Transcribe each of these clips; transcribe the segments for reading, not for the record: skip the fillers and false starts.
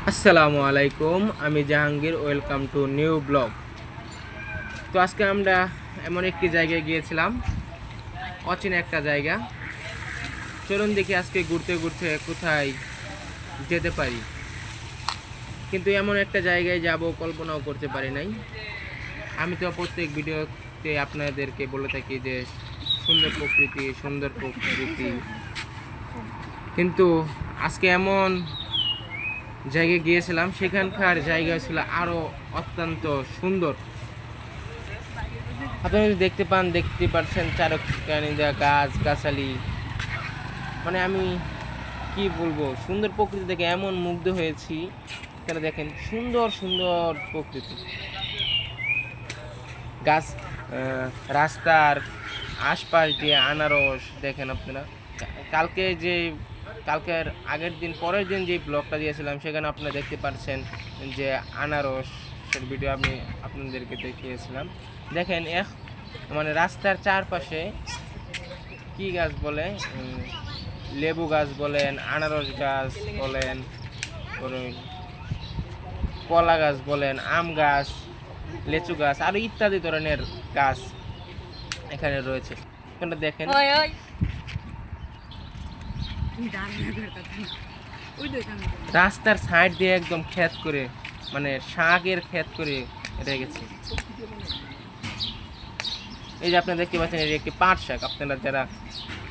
আসসালামু আলাইকুম, আমি Jahangir. Welcome to new blog. তো আজকে আমরা এমন একটি জায়গায় গিয়েছিলাম, অচেনা একটা জায়গা। চলুন দেখি আজকে ঘুরতে ঘুরতে কোথায় যেতে পারি। কিন্তু এমন একটা জায়গায় যাব কল্পনাও করতে পারি নাই। আমি তো প্রত্যেক ভিডিওতে আপনাদেরকে বলে থাকি যে সুন্দর প্রকৃতি, সুন্দর প্রকৃতি, কিন্তু আজকে এমন জায়গায় গিয়েছিলাম, সেখানকার জায়গা ছিল আরও অত্যন্ত সুন্দর। আপনারা যদি দেখতে পাচ্ছেন চারকানি দেওয়া গাছ গাছালি, মানে আমি কি বলবো, সুন্দর প্রকৃতি দেখে এমন মুগ্ধ হয়েছি। এখানে দেখেন সুন্দর সুন্দর প্রকৃতি, গাছ, রাস্তার আশপাশ দিয়ে আনারস দেখেন আপনারা। কালকের আগের দিন পরের দিন যে ব্লগটা দিয়েছিলাম, সেখানে আপনারা দেখতে পাচ্ছেন যে আনারসের ভিডিও আমি আপনাদেরকে দেখিয়েছিলাম। দেখেন মানে রাস্তার চারপাশে কি গাছ বলে, লেবু গাছ বলেন, আনারস গাছ বলেন, কলা গাছ বলেন, আম গাছ, লেচু গাছ আর ইত্যাদি ধরনের গাছ এখানে রয়েছে। আপনারা দেখেন রাস্তার সাইড দিয়ে একদম ক্ষেত করে, মানে শাকের ক্ষেত করে রেখেছে। এই যে আপনারা দেখতে পাচ্ছেন, এটি একটি পাট শাক। আপনারা যারা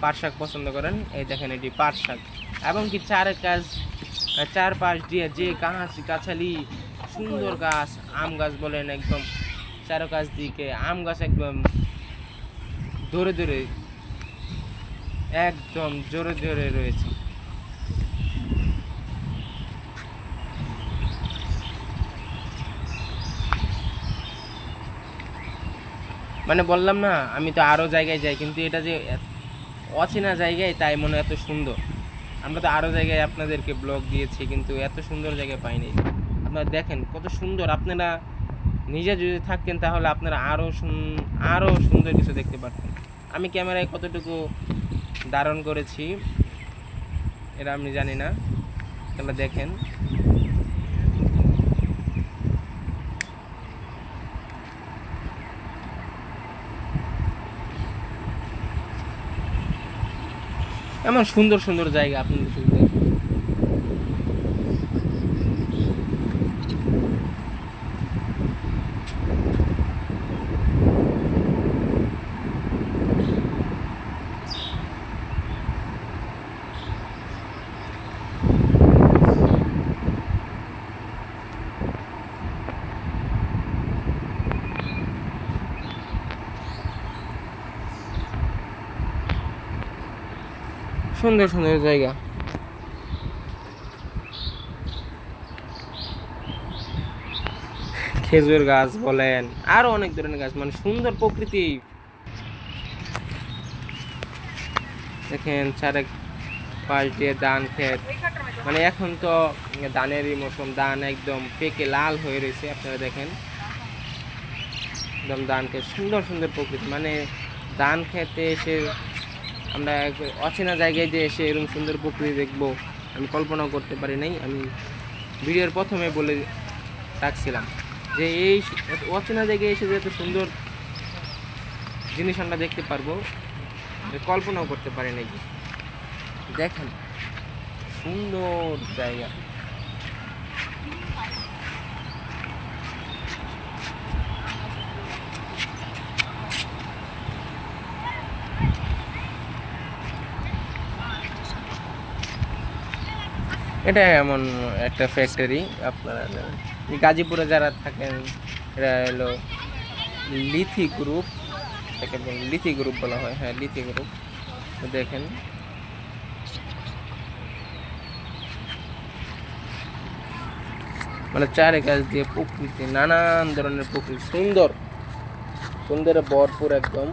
পাট শাক পছন্দ করেন, এই দেখেন এটি পাট শাক। এবং কি চারপাশ দিয়ে যে গাছ গাছালি, সুন্দর গাছ, আম গাছ বলেন, একদম চারপাশ দিকে আম গাছ একদম ধরে ধরে, একদম জোরে জোরে রয়েছে। মানে বললাম না, আমি তো আরও জায়গায় যাই, কিন্তু এটা যে অচেনা জায়গায় তাই মনে এত সুন্দর। আমরা তো আরও জায়গায় আপনাদেরকে ব্লগ দিয়েছি, কিন্তু এত সুন্দর জায়গায় পাইনি। আপনারা দেখেন কত সুন্দর। আপনারা নিজে যদি থাকতেন তাহলে আপনারা আরও সুন্দর কিছু দেখতে পারতেন। আমি ক্যামেরায় কতটুকু ধারণ করেছি এটা আমি জানি না, তাহলে দেখেন। এমন সুন্দর সুন্দর জায়গা আপনাদের সুন্দর সুন্দর জায়গা। খেজুর গাছ বলেন, আরো অনেক ধরনের গাছ, মানে সুন্দর প্রকৃতি। দেখেন চারেক পাশ দিয়ে ধান ক্ষেত, মানে এখন তো ধানেরই মৌসুম, ধান একদম পেকে লাল হয়ে রয়েছে। আপনারা দেখেন একদম ধান ক্ষেত, সুন্দর সুন্দর প্রকৃতি। মানে ধান খেতে এসে আমরা অচেনা জায়গায় যে এসে এরকম সুন্দর প্রকৃতি দেখবো আমি কল্পনাও করতে পারি নাই। আমি ভিডিওর প্রথমে বলে রাখছিলাম যে এই অচেনা জায়গায় এসে যে এত সুন্দর জিনিস আমরা দেখতে পারবো কল্পনাও করতে পারি নাই। দেখেন সুন্দর জায়গা। এটা এমন একটা ফ্যাক্টরি, আপনারা গাজীপুরে যারা থাকেন, এটা হলো লিথি গ্রুপ, এটাকে লিথি গ্রুপ বলা হয়। হ্যাঁ, লিথি গ্রুপ। দেখেন মানে চারে গাছ দিয়ে প্রকৃতি, নানান ধরনের প্রকৃতি, সুন্দর সুন্দর ভরপুর একদম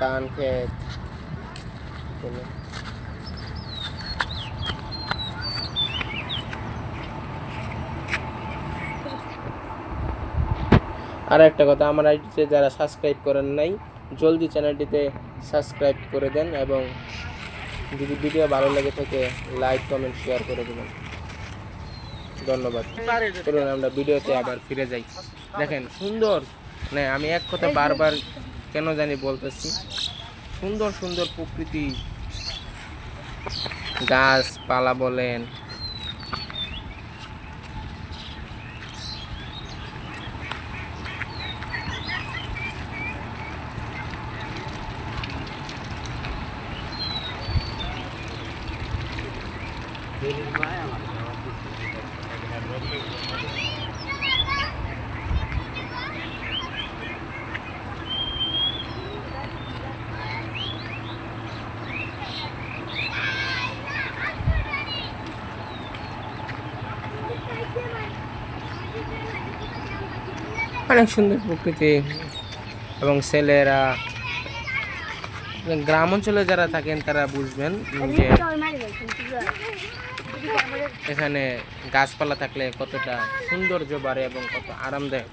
ধান ক্ষেত। আর একটা কথা, আমার আইডিতে যারা সাবস্ক্রাইব করেন নাই, জলদি চ্যানেলটিতে সাবস্ক্রাইব করে দেন, এবং যদি ভিডিও ভালো লেগে থাকে লাইক কমেন্ট শেয়ার করে দেবেন। ধন্যবাদ। চলুন আমরা ভিডিওতে আবার ফিরে যাই। দেখেন সুন্দর, মানে আমি এক কথা বারবার কেন জানি বলতেছি, সুন্দর সুন্দর প্রকৃতি, গাছপালা বলেন, অনেক সুন্দর প্রকৃতি। এবং ছেলেরা, গ্রাম অঞ্চলে যারা থাকেন তারা বুঝবেন যে এখানে গাছপালা থাকলে কতটা সৌন্দর্য বাড়ে এবং কত আরামদায়ক।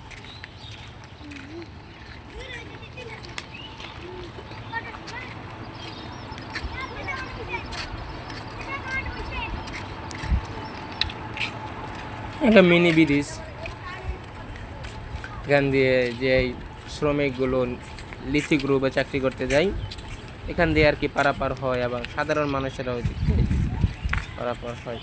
একটা মিনি ব্রিজ, এখান দিয়ে যে শ্রমিকগুলো লিথি গ্রুপে চাকরি করতে যায় এখান দিয়ে আর কি পারাপার হয়, এবং সাধারণ মানুষেরাও পারাপার হয়।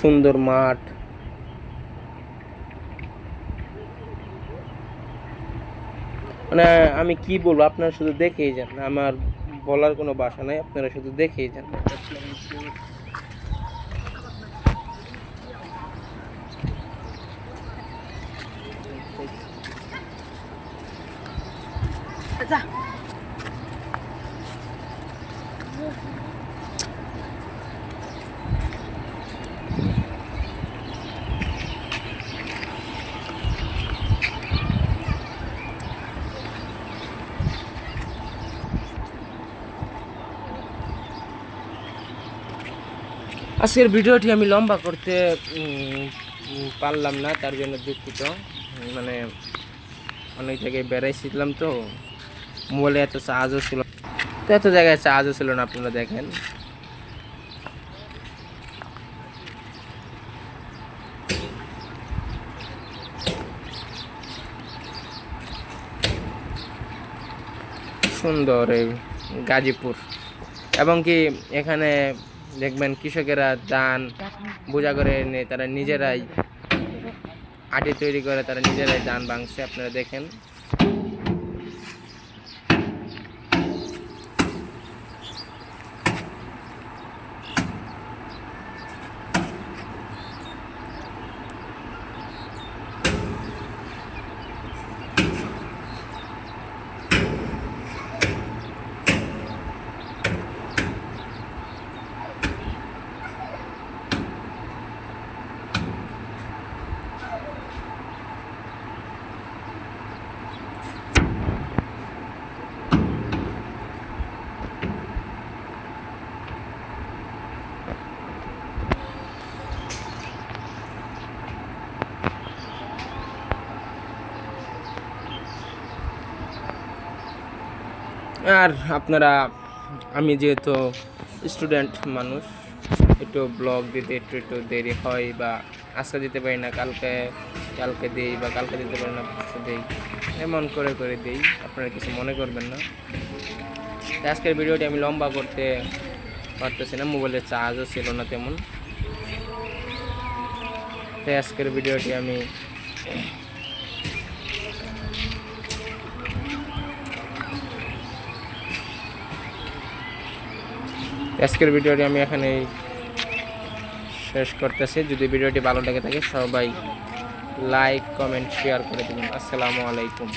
সুন্দর মাঠ, মানে আমি কি বলবো, আপনারা শুধু দেখেই যান, আমার বলার কোনো ভাষা নাই, আপনারা শুধু দেখেই যান। আচ্ছা, আজকের ভিডিওটি আমি লম্বা করতে পারলাম না, তার জন্য দুঃখিত। মানে অনেক জায়গায় বেড়াইছিলাম তো, মোবাইলে এত চার্জও ছিল, তো এত জায়গায় চার্জও ছিল না। আপনারা দেখেন সুন্দর এই গাজীপুর, এবং কি এখানে দেখবেন কৃষকেরা ধান বোঝা করে এনে তারা নিজেরাই আটি তৈরি করে তারা নিজেরাই ধান ভাঙছে, আপনারা দেখেন। আর আপনারা, আমি যেহেতু স্টুডেন্ট মানুষ, একটু ব্লগ দিতে একটু দেরি হয়, বা আজকে দিতে পারি না, কালকে দিই, বা কালকে দিতে পারি না পরশু দিই, এমন করে দিই, আপনারা কিছু মনে করবেন না। আজকের ভিডিওটি আমি লম্বা করতে পারতেছি না, মোবাইলের চার্জও ছিল না তেমন, তাই আজকের ভিডিওটি আমি এখানেই শেষ করতেছি। যদি ভিডিওটি ভালো লেগে থাকে সবাই লাইক, কমেন্ট, শেয়ার করে দেবেন। আসসালামু আলাইকুম।